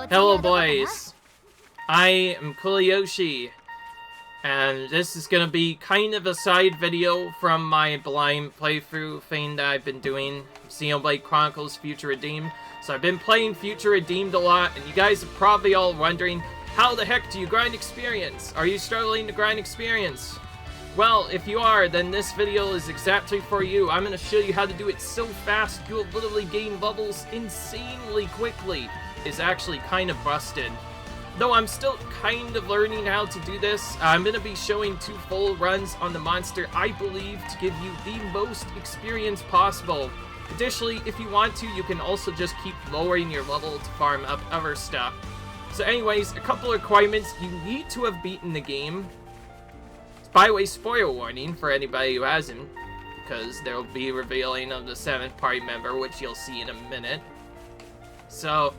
Hello boys, I am Kuliyoshi, and this is gonna be kind of a side video from my blind playthrough thing that I've been doing, Xenoblade Chronicles Future Redeemed. So I've been playing Future Redeemed a lot, and you guys are probably all wondering, how the heck do you grind experience? Are you struggling to grind experience? Well, if you are, then this video is exactly for you. I'm gonna show you how to do it so fast, you'll literally gain levels insanely quickly. It's actually kind of busted. Though I'm still kind of learning how to do this, I'm going to be showing 2 full runs on the monster I believe to give you the most experience possible. Additionally, if you want to, you can also just keep lowering your level to farm up other stuff. So anyways, a couple of requirements. You need to have beaten the game. By the way, spoiler warning for anybody who hasn't, because there will be revealing of the 7th party member, which you'll see in a minute. So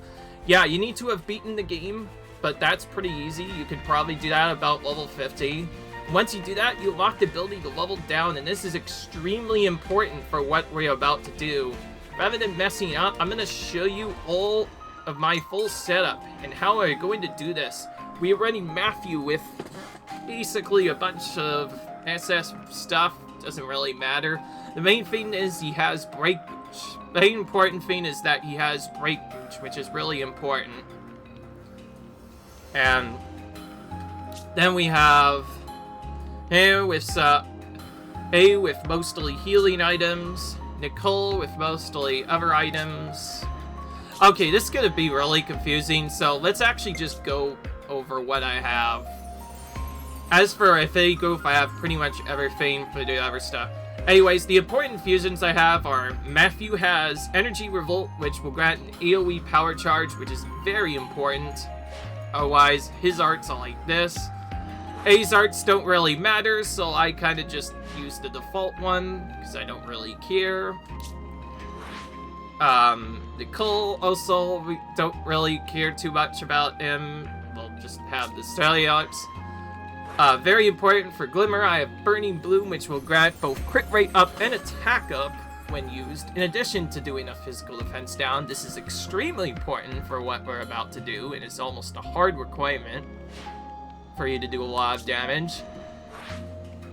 yeah, you need to have beaten the game, but that's pretty easy. You could probably do that about level 50. Once you do that, you unlock the ability to level down, and this is extremely important for what we're about to do. Rather than messing up, I'm going to show you all of my full setup and how we're going to do this. We're running Matthew with basically a bunch of SS stuff. Doesn't really matter. The main thing is he has break. The main important thing is that he has break booch, which is really important. And then we have A with mostly healing items, Nicole with mostly other items. Okay, this is gonna be really confusing, so let's actually just go over what I have. As for Affinity Growth, I have pretty much everything for the other stuff. Anyways, the important fusions I have are Matthew has Energy Revolt, which will grant an AoE power charge, which is very important. Otherwise, his arts are like this. A's arts don't really matter, so I kind of just use the default one, because I don't really care. Nicole, also, we don't really care too much about him. We'll just have the Stelly arts. Very important for Glimmer, I have Burning Bloom, which will grant both crit rate up and attack up when used, in addition to doing a physical defense down. This is extremely important for what we're about to do, and it's almost a hard requirement for you to do a lot of damage.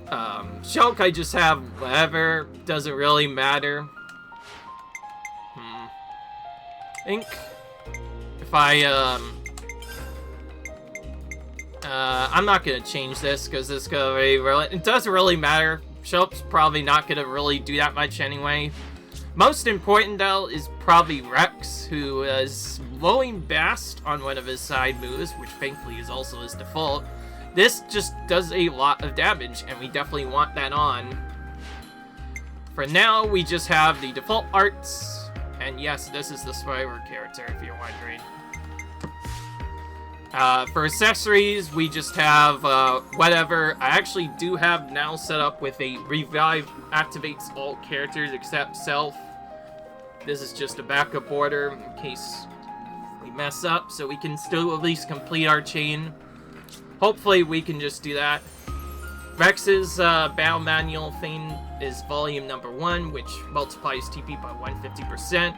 Shulk, I just have whatever, doesn't really matter. Ink, if I'm not gonna change this because this gonna be really. It doesn't really matter. Shulk's probably not gonna really do that much anyway. Most important though is probably Rex, who is blowing Bast on one of his side moves, which thankfully is also his default. This just does a lot of damage, and we definitely want that on. For now, we just have the default arts, and yes, this is the survivor character if you're wondering. For accessories, we just have, whatever. I actually do have now set up with a revive activates all characters except self. This is just a backup order in case we mess up, so we can still at least complete our chain. Hopefully we can just do that. Rex's battle manual thing is volume number 1, which multiplies TP by 150%.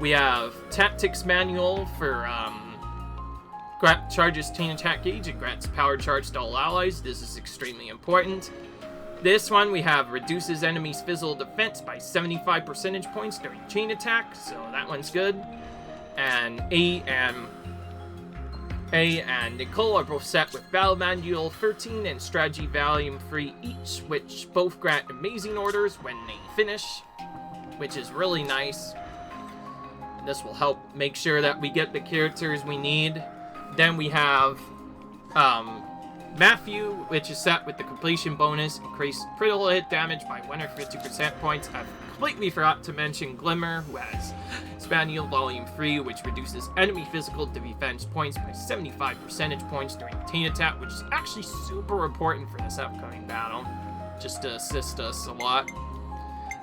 We have tactics manual for, charges chain attack gauge and grants power charge to all allies. This is extremely important. This one we have reduces enemies' physical defense by 75 percentage points during chain attack, so that one's good. And A and Nicole are both set with Battle Manual 13 and Strategy Volume 3 each, which both grant amazing orders when they finish, which is really nice. This will help make sure that we get the characters we need. Then we have Matthew, which is set with the completion bonus, increase critical hit damage by 150% points. I completely forgot to mention Glimmer, who has Spaniel Volume 3, which reduces enemy physical defense points by 75 percentage points during chain attack, which is actually super important for this upcoming battle, just to assist us a lot.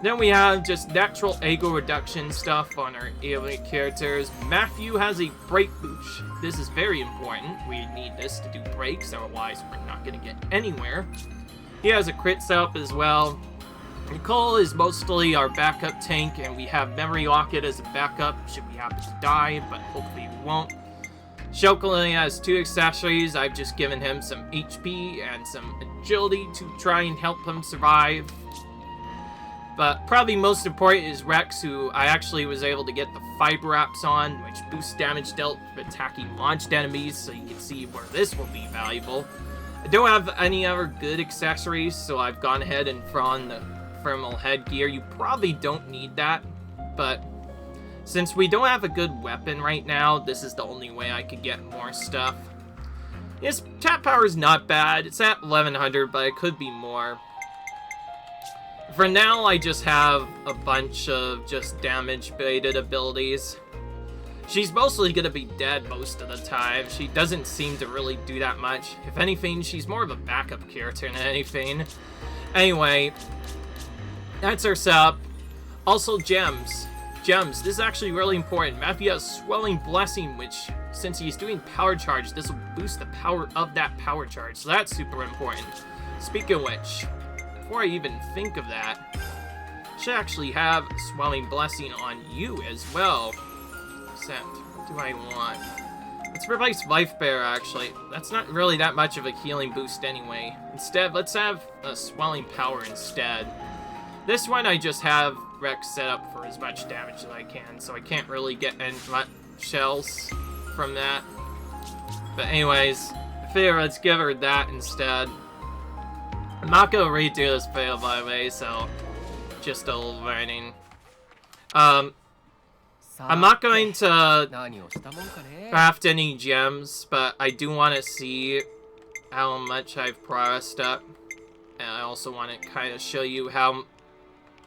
Then we have just natural ego reduction stuff on our alien characters. Matthew has a break boost. This is very important. We need this to do breaks, otherwise we're not going to get anywhere. He has a crit setup as well. Nicole is mostly our backup tank, and we have Memory Locket as a backup should we happen to die, but hopefully we won't. Shokulin has 2 accessories. I've just given him some HP and some agility to try and help him survive. But probably most important is Rex, who I actually was able to get the Fiber Wraps on, which boosts damage dealt for attacking launched enemies, so you can see where this will be valuable. I don't have any other good accessories, so I've gone ahead and thrown the thermal headgear. You probably don't need that, but since we don't have a good weapon right now, this is the only way I could get more stuff. His tap power is not bad. It's at 1100, but it could be more. For now, I just have a bunch of just damage-baited abilities. She's mostly gonna be dead most of the time. She doesn't seem to really do that much. If anything, she's more of a backup character than anything. Anyway, that's our setup. Also, gems. Gems, this is actually really important. Matthew has Swelling Blessing, which, since he's doing Power Charge, this will boost the power of that Power Charge, so that's super important. Speaking of which, before I even think of that, I should actually have Swelling Blessing on you as well. Except, what do I want? Let's replace Life Bearer, actually. That's not really that much of a healing boost anyway. Instead, let's have a Swelling Power instead. This one I just have Rex set up for as much damage as I can, so I can't really get any much else from that. But anyways, I figure let's give her that instead. I'm not gonna redo this fail, by the way, so just a little warning. I'm not going to craft any gems, but I do want to see how much I've progressed up. And I also want to kind of show you how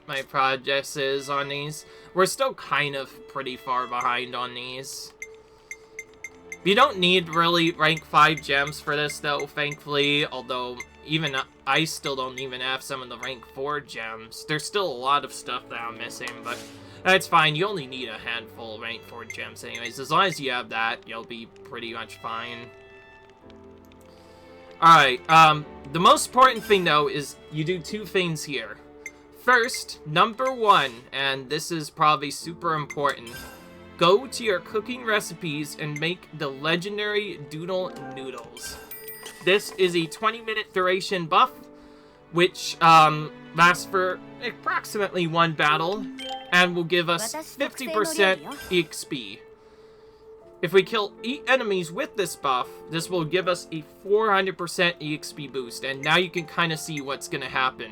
my progress is on these. We're still kind of pretty far behind on these. You don't need really rank 5 gems for this though, thankfully, although even I still don't even have some of the rank 4 gems. There's still a lot of stuff that I'm missing, but that's fine. You only need a handful of rank 4 gems anyways. As long as you have that, you'll be pretty much fine. Alright, the most important thing though is you do 2 things here. First, number 1, and this is probably super important, go to your cooking recipes and make the legendary Doodle Noodles. This is a 20-minute duration buff, which lasts for approximately 1 battle, and will give us 50% EXP. If we kill 8 enemies with this buff, this will give us a 400% EXP boost, and now you can kind of see what's going to happen.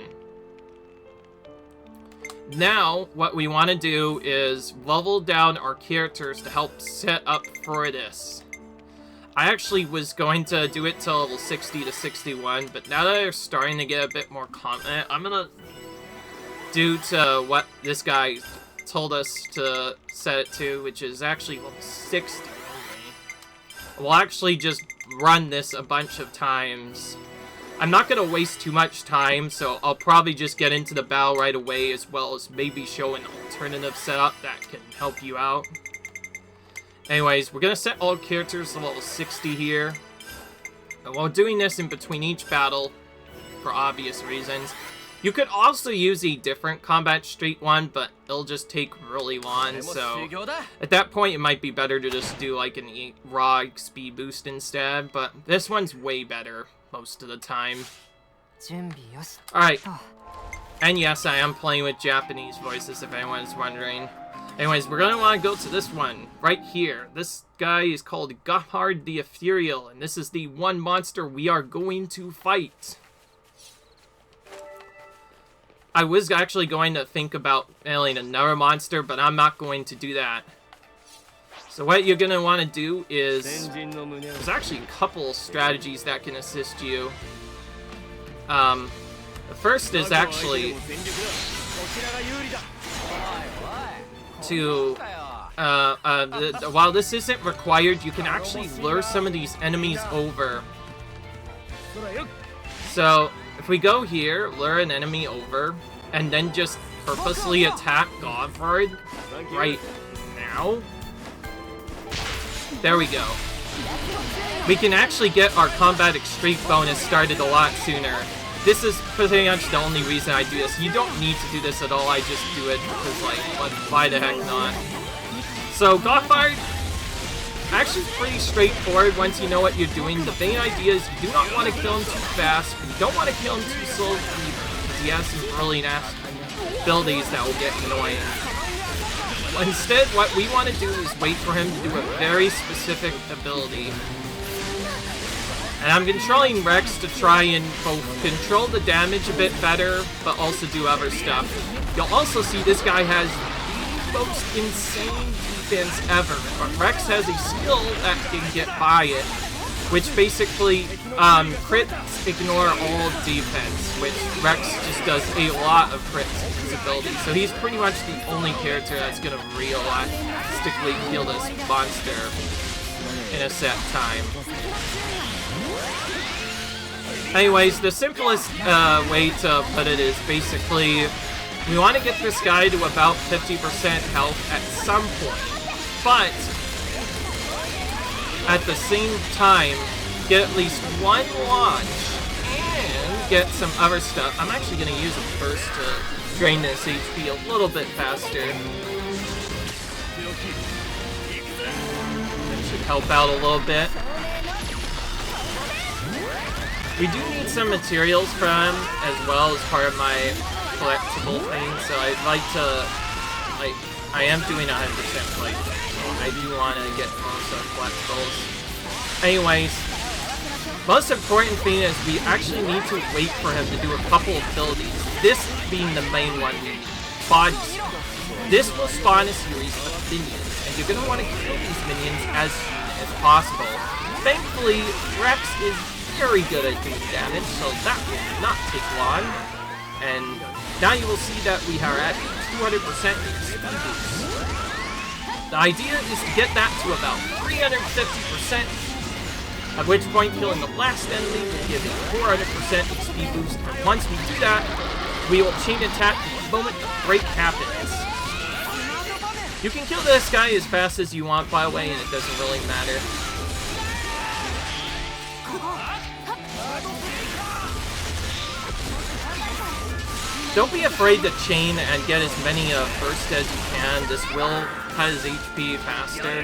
Now, what we want to do is level down our characters to help set up for this. I actually was going to do it till level 60 to 61, but now that they're starting to get a bit more confident, I'm going to do to what this guy told us to set it to, which is actually level 60 only. We'll actually just run this a bunch of times. I'm not going to waste too much time, so I'll probably just get into the battle right away, as well as maybe show an alternative setup that can help you out. Anyways, we're going to set all characters to level 60 here. And while doing this in between each battle, for obvious reasons, you could also use a different combat street one, but it'll just take really long, so at that point it might be better to just do like an raw XP boost instead, but this one's way better most of the time. Alright, and yes, I am playing with Japanese voices if anyone's wondering. Anyways, we're going to want to go to this one, right here. This guy is called Gahard the Ethereal, and this is the one monster we are going to fight. I was actually going to think about nailing another monster, but I'm not going to do that. So what you're going to want to do is, there's actually a couple strategies that can assist you. The first is actually to, while this isn't required, you can actually lure some of these enemies over. So, if we go here, lure an enemy over, and then just purposely attack Godford right now. There we go. We can actually get our combat extreme bonus started a lot sooner. this is pretty much the only reason I do this. You don't need to do this at all, I just do it because, like, why the heck not? So, Gothard, actually pretty straightforward once you know what you're doing. The main idea is you do not want to kill him too fast, you don't want to kill him too slowly, because he has some really nasty abilities that will get annoying. Instead, what we want to do is wait for him to do a very specific ability. And I'm controlling Rex to try and both control the damage a bit better, but also do other stuff. You'll also see this guy has the most insane defense ever, but Rex has a skill that can get by it, which basically crits ignore all defense, which Rex just does a lot of crits in his ability. So he's pretty much the only character that's going to realistically kill this monster in a set time. Anyways, the simplest way to put it is basically we want to get this guy to about 50% health at some point, but at the same time get at least one launch and get some other stuff. I'm actually going to use it first to drain this HP a little bit faster. That should help out a little bit. We do need some materials from him as well as part of my collectible thing, so I'd like to, like, I am doing 100% playthrough, so I do want to get most of collectibles. Anyways, most important thing is we actually need to wait for him to do a couple of abilities. This being the main one, we need Body Slam. This will spawn a series of minions, and you're going to want to kill these minions as soon as possible. Thankfully, Rex is very good at doing damage, so that will not take long. And now you will see that we are at 200% XP boost. The idea is to get that to about 350%, at which point killing the last enemy will give a 400% XP boost. And once we do that, we will chain attack the moment the break happens. You can kill this guy as fast as you want, by the way, and it doesn't really matter. Don't be afraid to chain and get as many first as you can. This will cut his HP faster.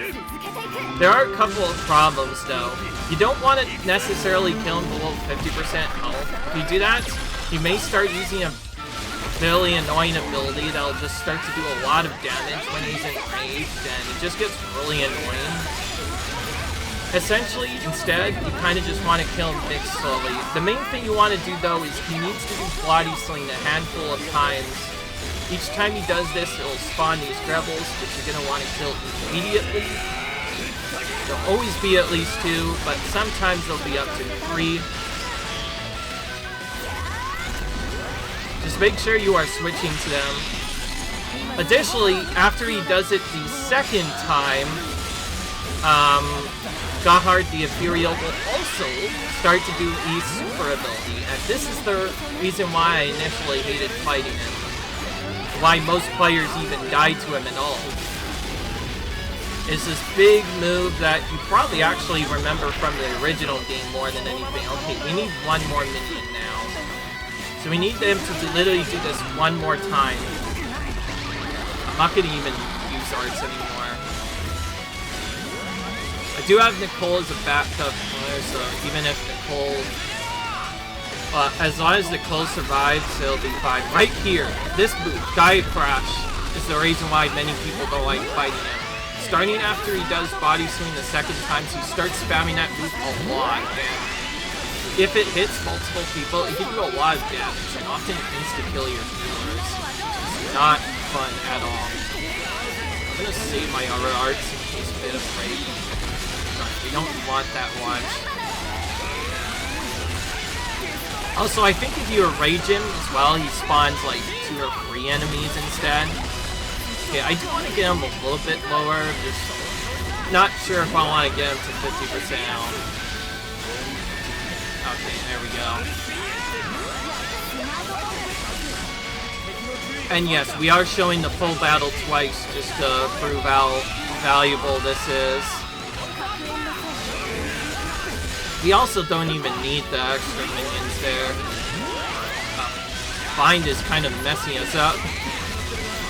There are a couple of problems though. You don't want to necessarily kill him below 50% health. If you do that, you may start using a really annoying ability that'll just start to do a lot of damage when he's enraged, and it just gets really annoying. Essentially, instead, you kind of just want to kill him mixed slowly. The main thing you want to do, though, is he needs to do Body Sling a handful of times. Each time he does this, it'll spawn these rebels, which you're going to want to kill immediately. There'll always be at least 2, but sometimes there'll be up to 3. Just make sure you are switching to them. Additionally, after he does it the second time, Gothard the Ethereal will also start to do a super ability, and this is the reason why I initially hated fighting him. Why most players even die to him at all. Is this big move that you probably actually remember from the original game more than anything. Okay, we need one more minion now. So we need them to literally do this one more time. I'm not going to even use arts anymore. I do have Nicole as a backup player, so even if Nicole... as long as Nicole survives, it'll be fine. Right here, this move, Gaia Crash, is the reason why many people don't like fighting him. Starting after he does Body Sling the second time, so he starts spamming that move a lot, and if it hits multiple people, it can do a lot of damage, and often insta-kill your viewers. It's not fun at all. I'm gonna save my other arts in case a bit of break. We don't want that one. Also, I think if you rage him as well, he spawns like 2 or 3 enemies instead. Okay, I do want to get him a little bit lower, just not sure if I want to get him to 50% health. Okay, there we go. And yes, we are showing the full battle twice just to prove how valuable this is. We also don't even need the extra minions there. bind is kind of messing us up.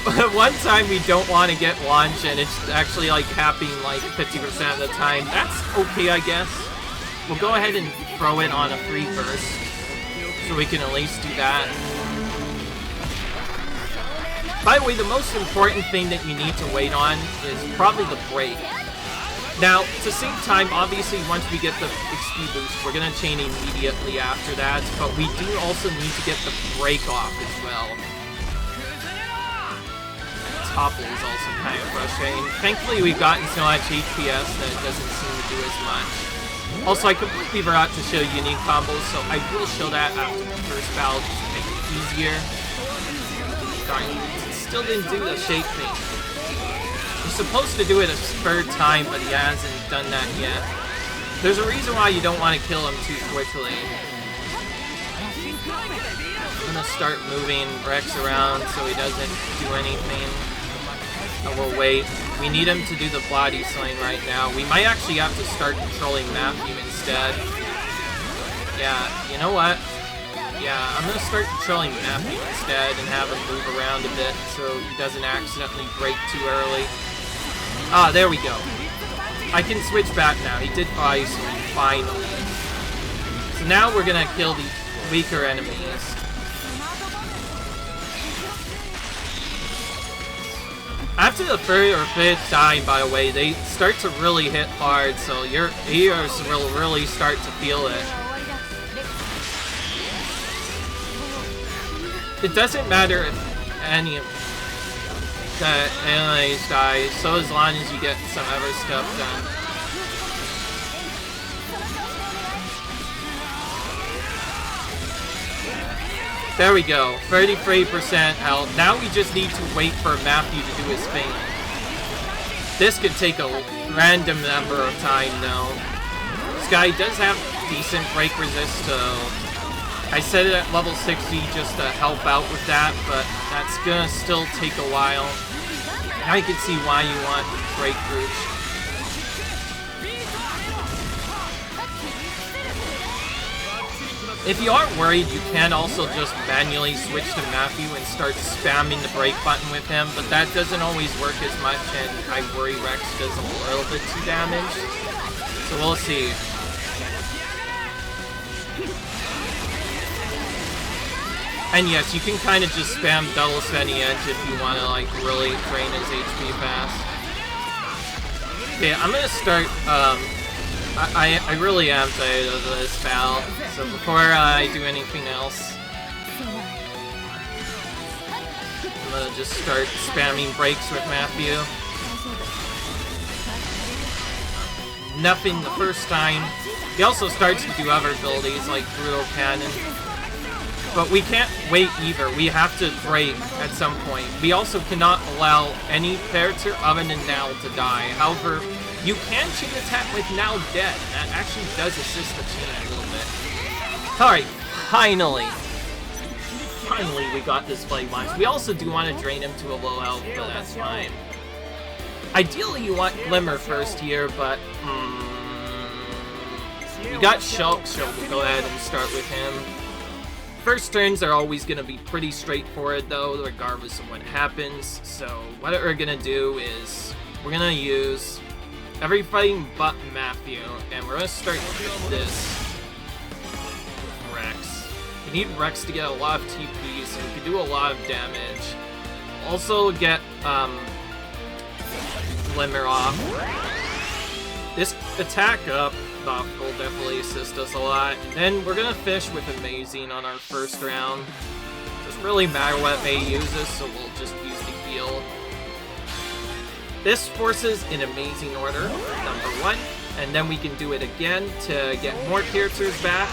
But one time we don't want to get launch, and it's actually like happening like 50% of the time. That's okay, I guess. We'll go ahead and throw it on a free burst, so we can at least do that. By the way, the most important thing that you need to wait on is probably the break. Now, to save time, obviously, once we get the XP boost, we're going to chain immediately after that, but we do also need to get the break off as well. Topple is also kind of frustrating. Thankfully, we've gotten so much HPS that it doesn't seem to do as much. Also, I completely forgot to show unique combos, so I will show that after the first battle just to make it easier. Darn, it still didn't do the shake thing. He's supposed to do it a third time, but he hasn't done that yet. There's a reason why you don't want to kill him too quickly. I'm gonna start moving Rex around so he doesn't do anything. And we'll wait. We need him to do the body slaying right now. We might actually have to start controlling Matthew instead. Yeah, you know what? Yeah, I'm gonna start controlling Matthew instead and have him move around a bit so he doesn't accidentally break too early. Ah, there we go. I can switch back now. He did ice me, finally. So now we're gonna kill the weaker enemies. After the third or fifth time, by the way, they start to really hit hard, so your ears will really start to feel it. It doesn't matter if any of the enemies die, so as long as you get some other stuff done. There we go, 33% health. Now we just need to wait for Matthew to do his thing. This could take a random number of time though. This guy does have decent break resist, so I set it at level 60 just to help out with that, but that's gonna still take a while. Now you can see why you want breakthroughs. If you are worried, you can also just manually switch to Matthew and start spamming the break button with him, but that doesn't always work as much, and I worry Rex does a little bit too damage. So we'll see. And yes, you can kind of just spam double Svenny Edge if you want to like really drain his HP fast. Okay, I'm gonna start, I really am tired of this battle, so before I do anything else, I'm gonna just start spamming breaks with Matthew. Nothing the first time. He also starts to do other abilities like Brutal Cannon. But we can't wait either. We have to break at some point. We also cannot allow any character other than Now to die. However, you can chain attack with Now dead. That actually does assist the chain a little bit. Alright, finally. Finally we got this fight once. We also do want to drain him to a low health, but that's fine. Ideally you want Glimmer first here, but we got Shulk, so we'll go ahead and start with him. First turns are always going to be pretty straightforward though, regardless of what happens. So what we're going to do is we're going to use everything but Matthew, and we're going to start with this Rex. We need Rex to get a lot of TP, so we can do a lot of damage. Also get Glimmer off. This attack up buff will definitely assist us a lot. Then we're gonna fish with Amazing on our first round. Doesn't really matter what May uses, so we'll just use the heal. This forces an Amazing order, number 1, and then we can do it again to get more characters back.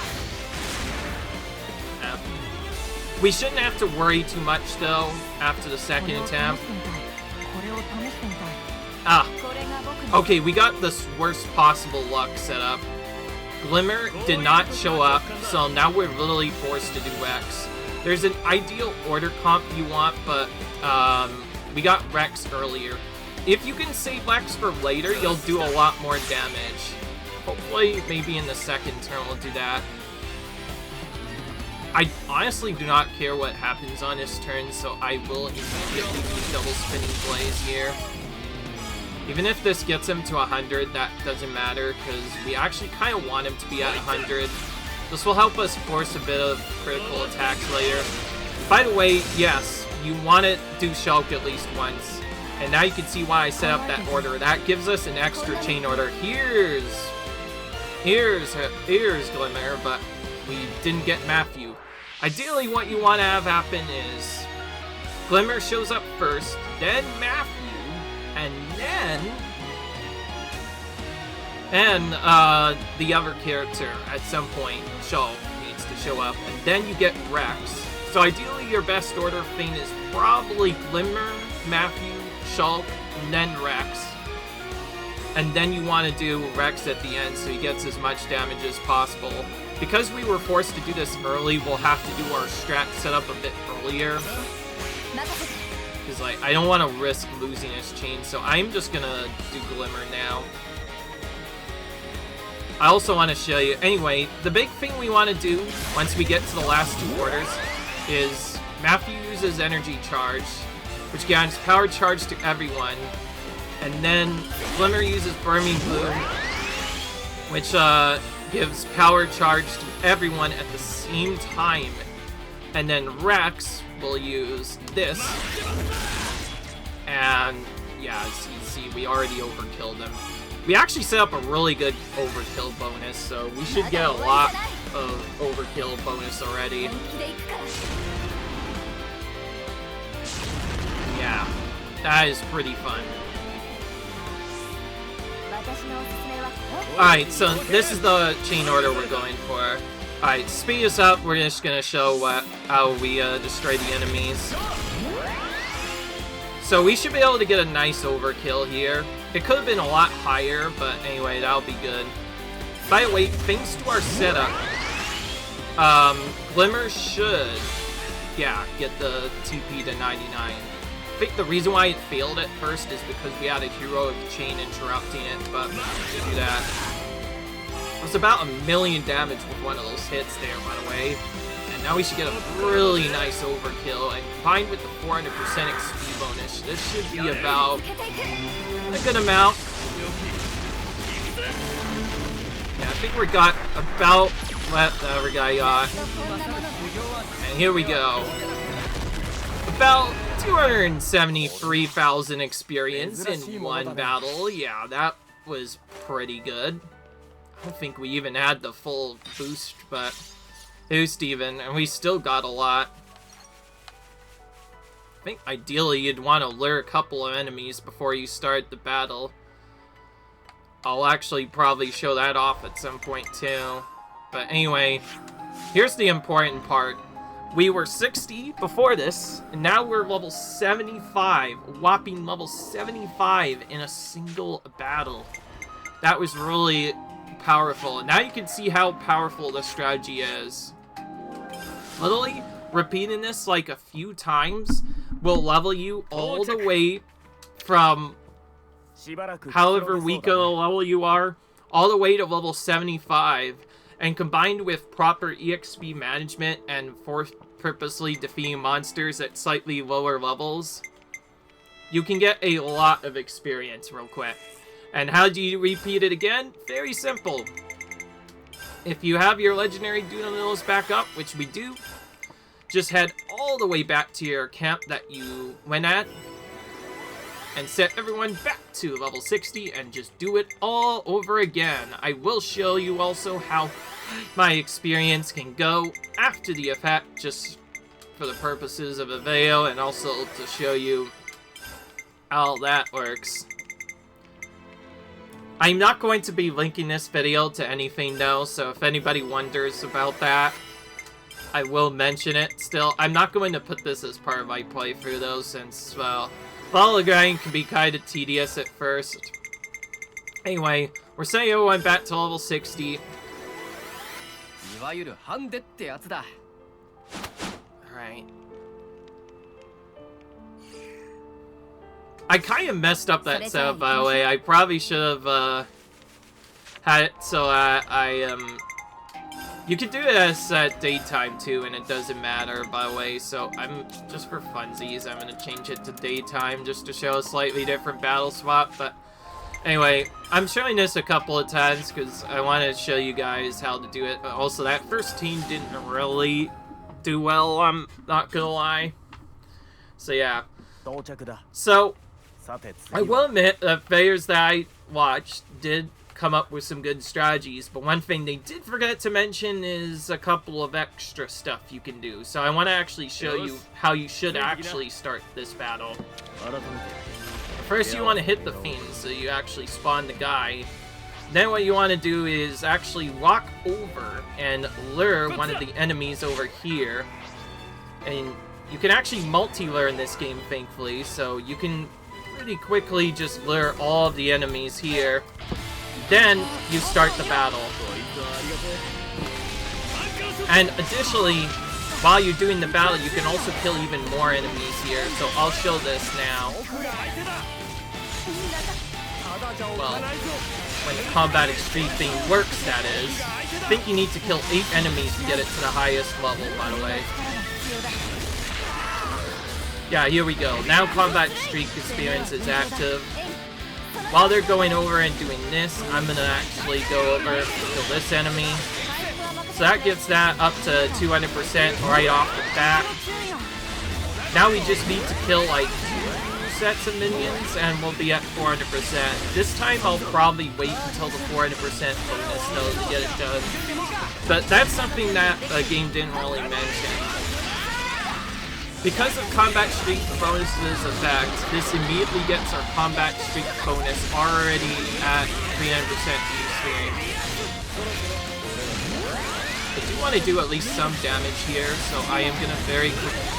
We shouldn't have to worry too much though after the second attempt. Okay, we got the worst possible luck set up. Glimmer did not show up, so now we're literally forced to do X. There's an ideal order comp you want, but we got Rex earlier. If you can save Rex for later, you'll do a lot more damage. Hopefully, maybe in the second turn we'll do that. I honestly do not care what happens on his turn, so I will immediately do double spinning blaze here. Even if this gets him to 100, that doesn't matter, because we actually kind of want him to be at 100. This will help us force a bit of critical attacks later. By the way, yes, you want to do Shulk at least once. And now you can see why I set up that order. That gives us an extra chain order. Here's Glimmer, but we didn't get Matthew. Ideally, what you want to have happen is Glimmer shows up first, then Matthew, and then the other character at some point, Shulk, needs to show up, and then you get Rex. So ideally, your best order of Feint is probably Glimmer, Matthew, Shulk, and then Rex. And then you want to do Rex at the end so he gets as much damage as possible. Because we were forced to do this early, we'll have to do our strat setup a bit earlier. Because, like, I don't want to risk losing his chain, so I'm just gonna do Glimmer now. I also want to show you... Anyway, the big thing we want to do, once we get to the last two orders, is Matthew uses Energy Charge, which grants Power Charge to everyone. And then Glimmer uses Burning Bloom, which gives Power Charge to everyone at the same time. And then Rex will use this. And yeah, as you can see, we already overkilled him. We actually set up a really good overkill bonus, so we should get a lot of overkill bonus already. Yeah, that is pretty fun. Alright, so this is the chain order we're going for. Alright, speed us up. We're just gonna show how we destroy the enemies. So we should be able to get a nice overkill here. It could have been a lot higher, but anyway, that'll be good. By the way, thanks to our setup, Glimmer should, yeah, get the TP to 99. I think the reason why it failed at first is because we had a heroic chain interrupting it, but we should do that. It was about 1,000,000 damage with one of those hits there, by the way. And now we should get a really nice overkill, and combined with the 400% XP bonus, this should be about a good amount. Yeah, I think we got about what the other guy got. And here we go. About 273,000 experience in one battle. Yeah, that was pretty good. I don't think we even had the full boost, but boost even, and we still got a lot. I think ideally you'd want to lure a couple of enemies before you start the battle. I'll actually probably show that off at some point too. But anyway, here's the important part. We were 60 before this, and now we're level 75. A whopping level 75 in a single battle. That was really powerful. And now you can see how powerful the strategy is. Literally, repeating this like a few times will level you all the way from however weak of a level you are, all the way to level 75. And combined with proper EXP management and purposely defeating monsters at slightly lower levels, you can get a lot of experience real quick. And how do you repeat it again? Very simple. If you have your legendary Dunamis back up, which we do, just head all the way back to your camp that you went at, and set everyone back to level 60, and just do it all over again. I will show you also how my experience can go after the effect, just for the purposes of a video, and also to show you how that works. I'm not going to be linking this video to anything though, so if anybody wonders about that, I will mention it still. I'm not going to put this as part of my playthrough though, since, well, the grind can be kind of tedious at first. Anyway, we're saying everyone back to level 60. Alright. I kind of messed up that setup, by the way. I probably should have had it so I You can do this at daytime too, and it doesn't matter, by the way. So I'm just for funsies, I'm gonna change it to daytime just to show a slightly different battle swap. But anyway, I'm showing this a couple of times because I want to show you guys how to do it. But also, that first team didn't really do well. I'm not gonna lie. So yeah. So I will admit that players that I watched did come up with some good strategies, but one thing they did forget to mention is a couple of extra stuff you can do. So I want to actually show you how you should actually start this battle. First, you want to hit the fiend, so you actually spawn the guy. Then what you want to do is actually walk over and lure one of the enemies over here. And you can actually multi-lure in this game, thankfully, so you can pretty quickly just lure all of the enemies here. Then you start the battle. And additionally, while you're doing the battle, you can also kill even more enemies here. So I'll show this now. Well, when the combat extreme thing works, that is. I think you need to kill 8 enemies to get it to the highest level, by the way. Yeah, here we go. Now combat streak experience is active. While they're going over and doing this, I'm gonna actually go over and kill this enemy. So that gets that up to 200% right off the bat. Now we just need to kill like 2 sets of minions and we'll be at 400%. This time I'll probably wait until the 400% bonus though to get it done. But that's something that the game didn't really mention. Because of combat streak bonus's effect, this immediately gets our combat streak bonus already at 300% each. I do want to do at least some damage here, so I am going to very quickly...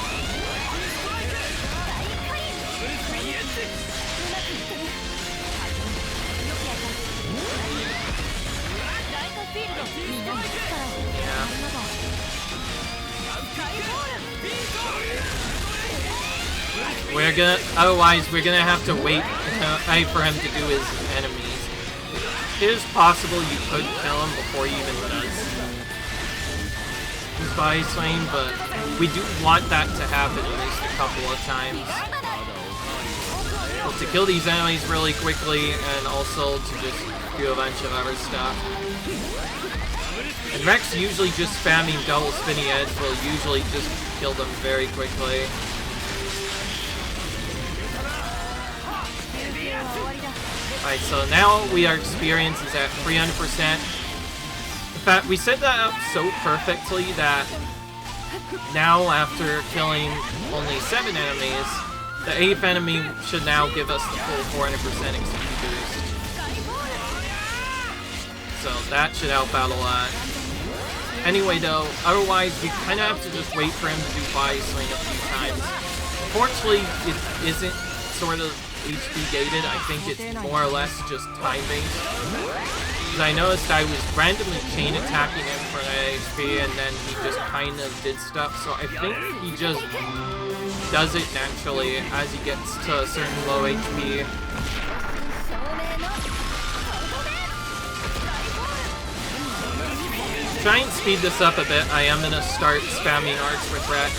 Otherwise we're gonna have to wait for him to do his enemies. It is possible you could kill him before he even does his body slam, but we do want that to happen at least a couple of times. Well, to kill these enemies really quickly and also to just do a bunch of other stuff. And Rex usually just spamming double spinny edge will usually just kill them very quickly. Alright, so now our experience is at 300%. In fact, we set that up so perfectly that now after killing only 7 enemies, the 8th enemy should now give us the full 400% XP boost. So that should help out a lot. Anyway though, otherwise we kind of have to just wait for him to do body swing a few times. Unfortunately, it isn't sort of HP gated. I think it's more or less just time-based. Because I noticed I was randomly chain attacking him for the HP and then he just kind of did stuff. So I think he just does it naturally as he gets to a certain low HP. To try and speed this up a bit, I am going to start spamming arcs with Rex.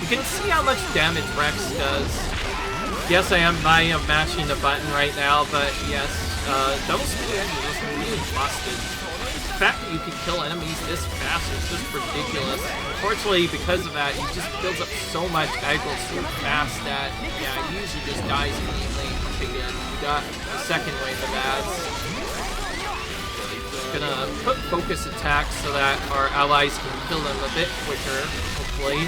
You can see how much damage Rex does. Yes, I am mashing the button right now, but yes, double spin edge is really busted. The fact that you can kill enemies this fast is just ridiculous. Unfortunately, because of that, he just builds up so much aggro so fast that, yeah, he usually just dies immediately. Again, we got the second wave of ads. Gonna put focus attacks so that our allies can kill them a bit quicker, hopefully.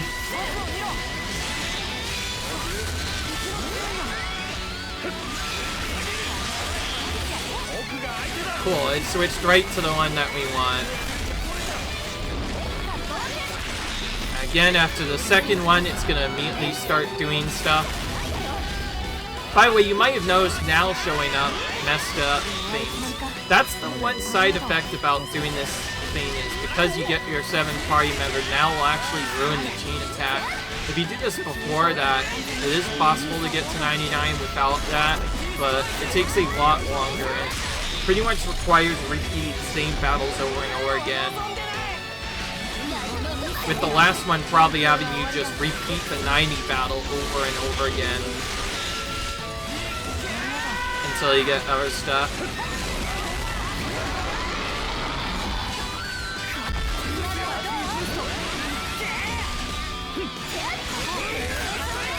Cool, it switched right to the one that we want. Again, after the second one, it's gonna immediately start doing stuff. By the way, you might have noticed now showing up messed up things. That's the one side effect about doing this thing is because you get your 7th party member, now will actually ruin the chain attack. If you did this before that, it is possible to get to 99 without that, but it takes a lot longer. pretty much requires repeating the same battles over and over again. With the last one probably having you just repeat the 90 battle over and over again. Until you get other stuff.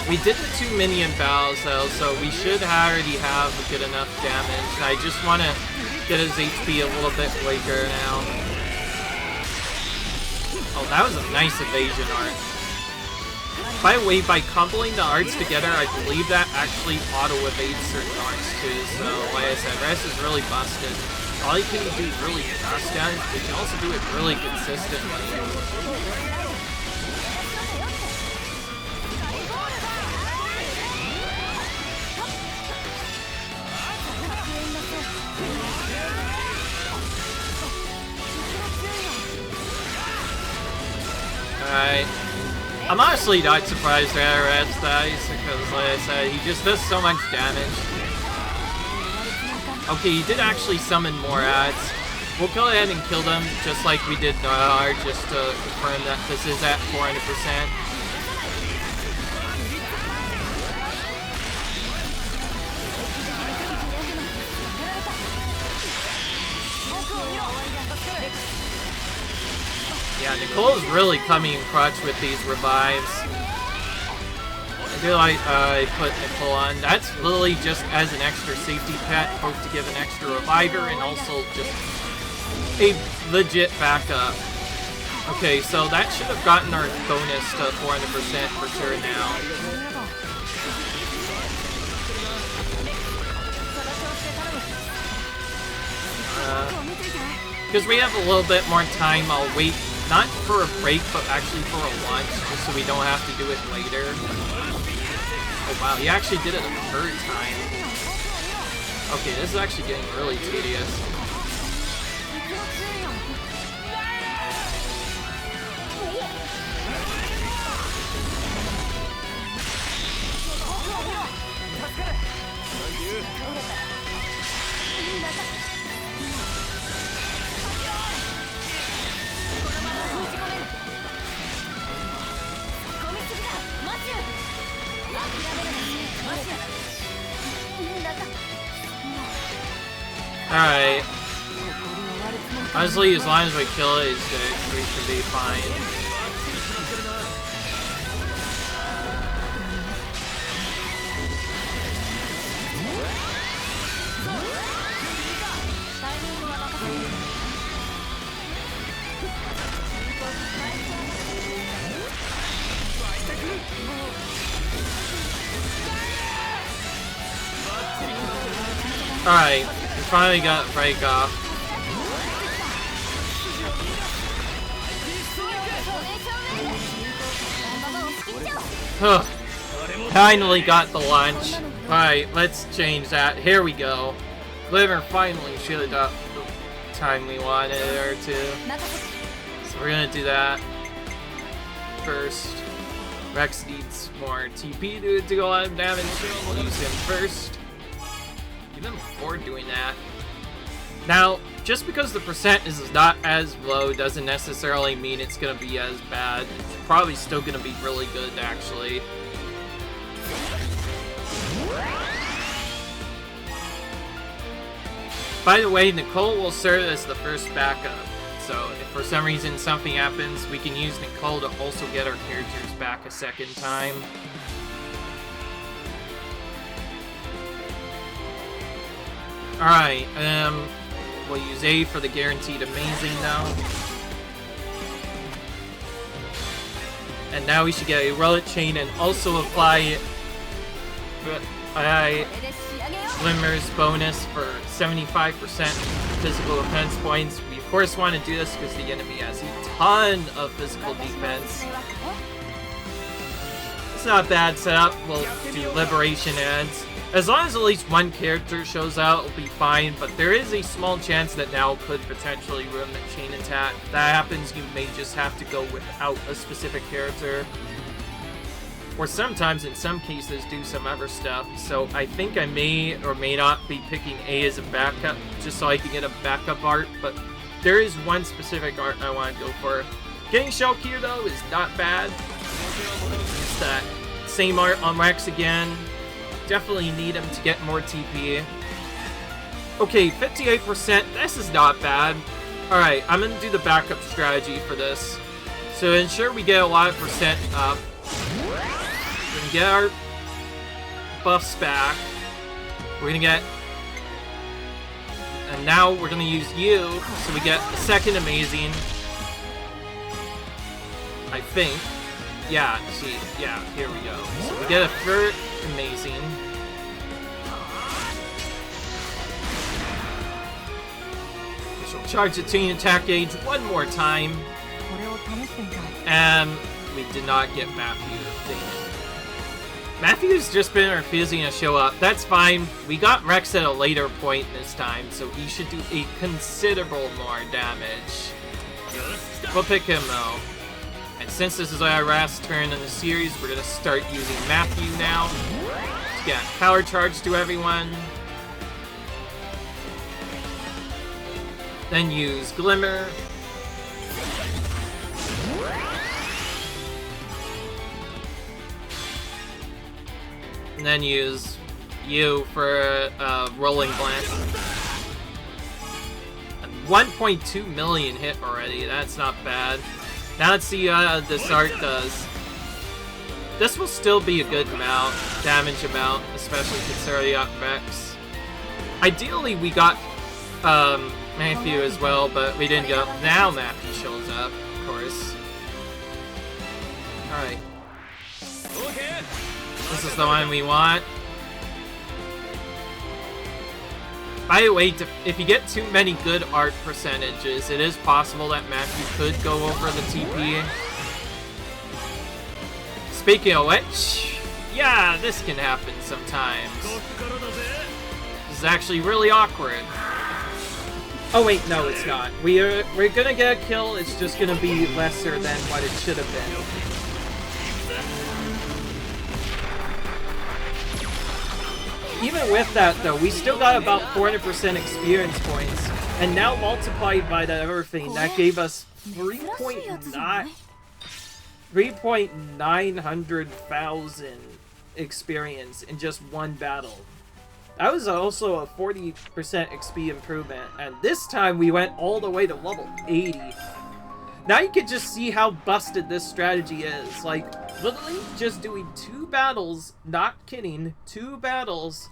We did the 2 minion battles though, so we should already have good enough damage. I just want to get his HP a little bit weaker now. Oh, that was a nice evasion art. By the way, by coupling the arts together, I believe that actually auto-evades certain arts too, so like I said, Rest is really busted. All you can do really fast damage, but you can also do it really consistently. Alright. I'm honestly not surprised that Rats dies, because like I said, he just does so much damage. Okay, he did actually summon more Rats. We'll go ahead and kill them, just like we did Noir, just to confirm that this is at 400%. Yeah, Nicole's really coming in clutch with these revives. I do like I put Nicole on. That's literally just as an extra safety pet, both to give an extra reviver and also just a legit backup. Okay, so that should have gotten our bonus to 400% for sure now. Because we have a little bit more time, I'll wait, not for a break, but actually for a lunch, just so we don't have to do it later. Oh wow, he actually did it a third time. Okay, this is actually getting really tedious. Alright. Honestly, as long as we kill it, we should be fine. Alright, we finally got break off. Huh. Finally got the lunch. Alright, let's change that. Here we go. Liver finally should have got the time we wanted or two. So we're gonna do that first. Rex needs more TP to do a lot of damage, so we'll use him first. Even before doing that. Now, just because the percent is not as low doesn't necessarily mean it's going to be as bad. It's probably still going to be really good, actually. By the way, Nicole will serve as the first backup. So, if for some reason something happens, we can use Nicole to also get our characters back a second time. Alright, we'll use A for the guaranteed amazing now. And now we should get a relic chain and also apply Glimmer's bonus for 75% physical defense points. We of course want to do this because the enemy has a ton of physical defense. It's not a bad setup. We'll do liberation ads. As long as at least one character shows out, it'll be fine, but there is a small chance that now could potentially ruin the chain attack. If that happens, you may just have to go without a specific character. or sometimes in some cases do some other stuff. So I think I may or may not be picking A as a backup just so I can get a backup art, but there is one specific art I want to go for. Getting Shell here though is not bad. It's that same art on Rex again. Definitely need him to get more TP. Okay, 58%, this is not bad. Alright, I'm gonna do the backup strategy for this. So to ensure we get a lot of percent up, we're gonna get our buffs back. We're gonna get... And now we're gonna use you, so we get a second amazing. I think. Yeah, see, yeah, here we go. So we get a third amazing. We shall charge the chain attack gauge one more time. And we did not get Matthew. Dang it. Matthew's just been refusing to show up. That's fine. We got Rex at a later point this time, so he should do a considerable more damage. We'll pick him though. And since this is our last turn in the series, we're gonna start using Matthew now to get power charge to everyone. Then use Glimmer. And then use you for Rolling Blast. 1.2 million hit already, that's not bad. Now let's see how this art does. This will still be a good amount, damage amount, especially considering up Rex. Ideally we got Matthew as well, but we didn't go. Now Matthew shows up, of course. Alright. This is the one we want. By the way, if you get too many good art percentages, it is possible that Matthew could go over the TP. Speaking of which, yeah, this can happen sometimes. This is actually really awkward. Oh wait, no, it's not. We're gonna get a kill. It's just gonna be lesser than what it should have been. Even with that, though, we still got about 400% experience points, and now multiplied by that other thing, that gave us 3,900,000 experience in just one battle. That was also a 40% XP improvement, and this time we went all the way to level 80. Now you can just see how busted this strategy is. Like, literally just doing 2 battles, not kidding, 2 battles,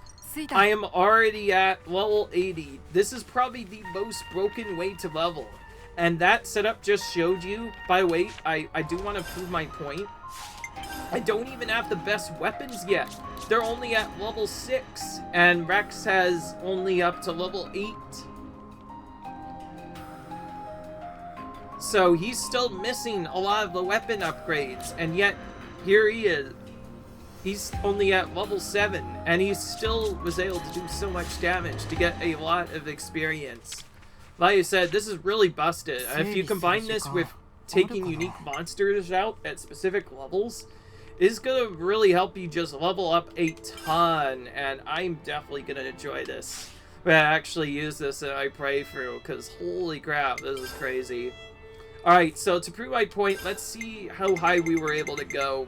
I am already at level 80. This is probably the most broken way to level. And that setup just showed you, by the way, I do want to prove my point. I don't even have the best weapons yet. They're only at level 6, and Rex has only up to level 8. So he's still missing a lot of the weapon upgrades, and yet here he is. He's only at level 7, and he still was able to do so much damage to get a lot of experience. Like I said, this is really busted. If you combine this with taking unique monsters out at specific levels, it's gonna really help you just level up a ton, and I'm definitely gonna enjoy this. But I actually use this in my playthrough, because holy crap, this is crazy. Alright, so to prove my point, let's see how high we were able to go.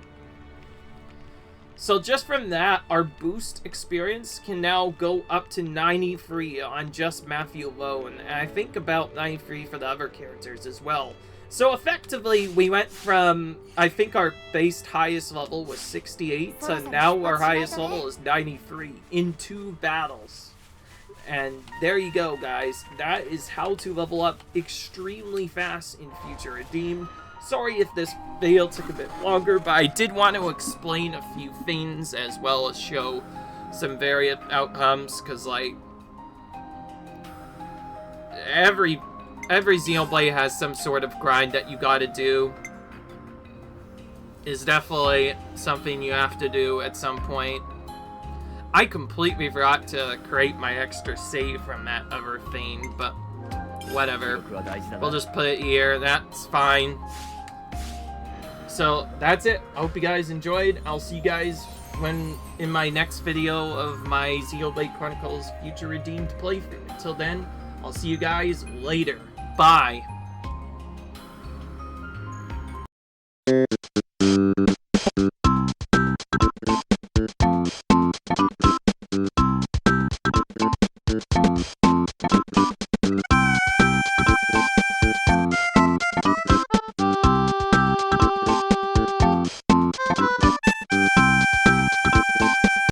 So just from that, our boost experience can now go up to 93 on just Matthew alone, and I think about 93 for the other characters as well. So effectively, we went from, I think our base highest level was 68, so now our highest level is 93 in 2 battles. And there you go, guys. That is how to level up extremely fast in Future Redeemed. Sorry if this video took a bit longer, but I did want to explain a few things as well as show some various outcomes, because like every Xenoblade has some sort of grind that you gotta do. Is definitely something you have to do at some point. I completely forgot to create my extra save from that other thing, but whatever. We'll just put it here, that's fine. So that's it. I hope you guys enjoyed. I'll see you guys in my next video of my Xenoblade Chronicles Future Redeemed playthrough. Until then, I'll see you guys later. Bye.